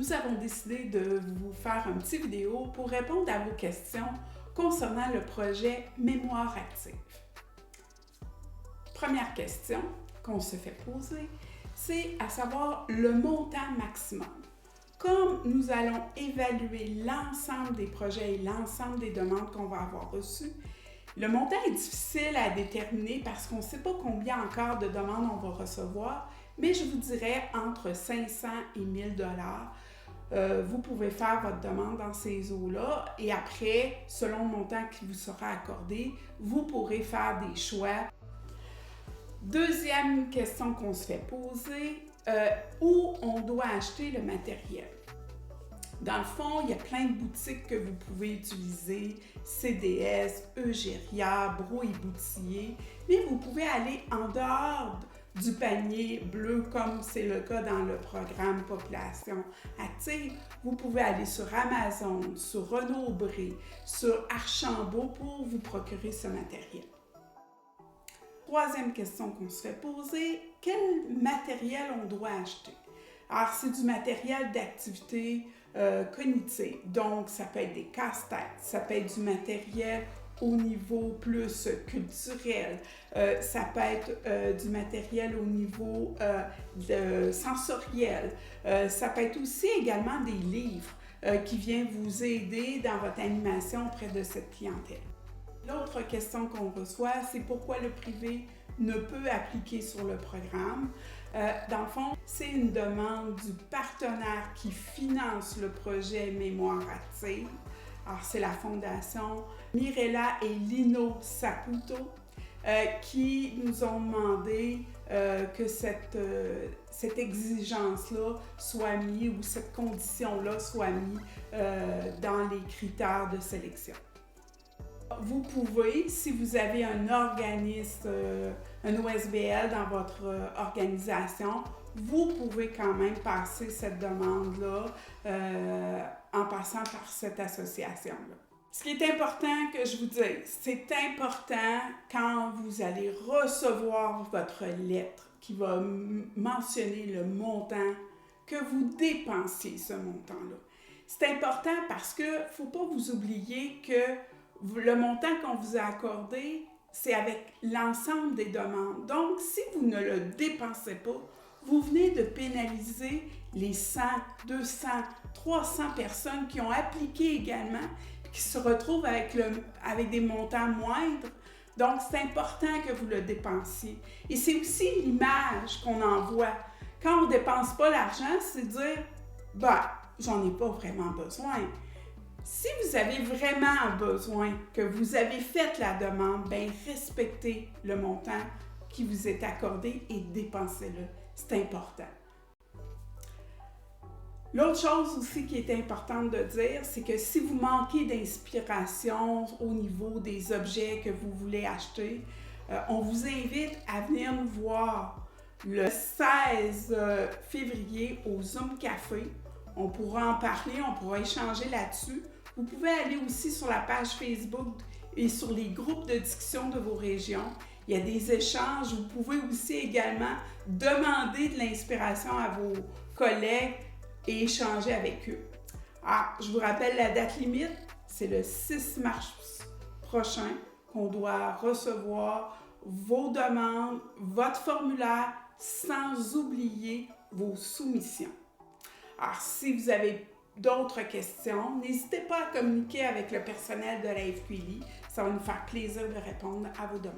nous avons décidé de vous faire une petite vidéo pour répondre à vos questions concernant le projet Mémoire active. Première question qu'on se fait poser, c'est à savoir le montant maximum. Comme nous allons évaluer l'ensemble des projets et l'ensemble des demandes qu'on va avoir reçues, le montant est difficile à déterminer parce qu'on ne sait pas combien encore de demandes on va recevoir, mais je vous dirais entre 500 et 1000 $. Vous pouvez faire votre demande dans ces eaux-là et après, selon le montant qui vous sera accordé, vous pourrez faire des choix. Deuxième question qu'on se fait poser, où on doit acheter le matériel. Dans le fond, il y a plein de boutiques que vous pouvez utiliser, CDS, Eugéria, Brault et Boutillier, mais vous pouvez aller en dehors du panier bleu comme c'est le cas dans le programme Population Active. Vous pouvez aller sur Amazon, sur Renaud-Bré, sur Archambault pour vous procurer ce matériel. Troisième question qu'on se fait poser, quel matériel on doit acheter? Alors, c'est du matériel d'activité cognitive, donc ça peut être des casse-têtes, ça peut être du matériel au niveau plus culturel, ça peut être du matériel au niveau sensoriel, ça peut être aussi également des livres qui viennent vous aider dans votre animation auprès de cette clientèle. L'autre question qu'on reçoit, c'est pourquoi le privé ne peut appliquer sur le programme. Dans le fond, c'est une demande du partenaire qui finance le projet Mémoire active. Alors, c'est la fondation Mirella et Lino Saputo qui nous ont demandé que cette exigence-là soit mise ou cette condition-là soit mise dans les critères de sélection. Vous pouvez, si vous avez un organisme, un OSBL dans votre organisation, vous pouvez quand même passer cette demande-là en passant par cette association-là. Ce qui est important que je vous dise, c'est important quand vous allez recevoir votre lettre qui va mentionner le montant que vous dépensiez ce montant-là. C'est important parce qu'il ne faut pas vous oublier que le montant qu'on vous a accordé, c'est avec l'ensemble des demandes. Donc, si vous ne le dépensez pas, vous venez de pénaliser les 100, 200, 300 personnes qui ont appliqué également, qui se retrouvent avec des montants moindres. Donc, c'est important que vous le dépensiez. Et c'est aussi l'image qu'on envoie. Quand on ne dépense pas l'argent, c'est dire « j'en ai pas vraiment besoin ». Si vous avez vraiment besoin, que vous avez fait la demande, respectez le montant qui vous est accordé et dépensez-le. C'est important. L'autre chose aussi qui est importante de dire, c'est que si vous manquez d'inspiration au niveau des objets que vous voulez acheter, on vous invite à venir nous voir le 16 février au Zoom Café. On pourra en parler, on pourra échanger là-dessus. Vous pouvez aller aussi sur la page Facebook et sur les groupes de discussion de vos régions. Il y a des échanges. Vous pouvez aussi également demander de l'inspiration à vos collègues et échanger avec eux. Alors, je vous rappelle la date limite, c'est le 6 mars prochain qu'on doit recevoir vos demandes, votre formulaire, sans oublier vos soumissions. Alors, si vous avez d'autres questions, n'hésitez pas à communiquer avec le personnel de la FQLI. Ça va nous faire plaisir de répondre à vos demandes.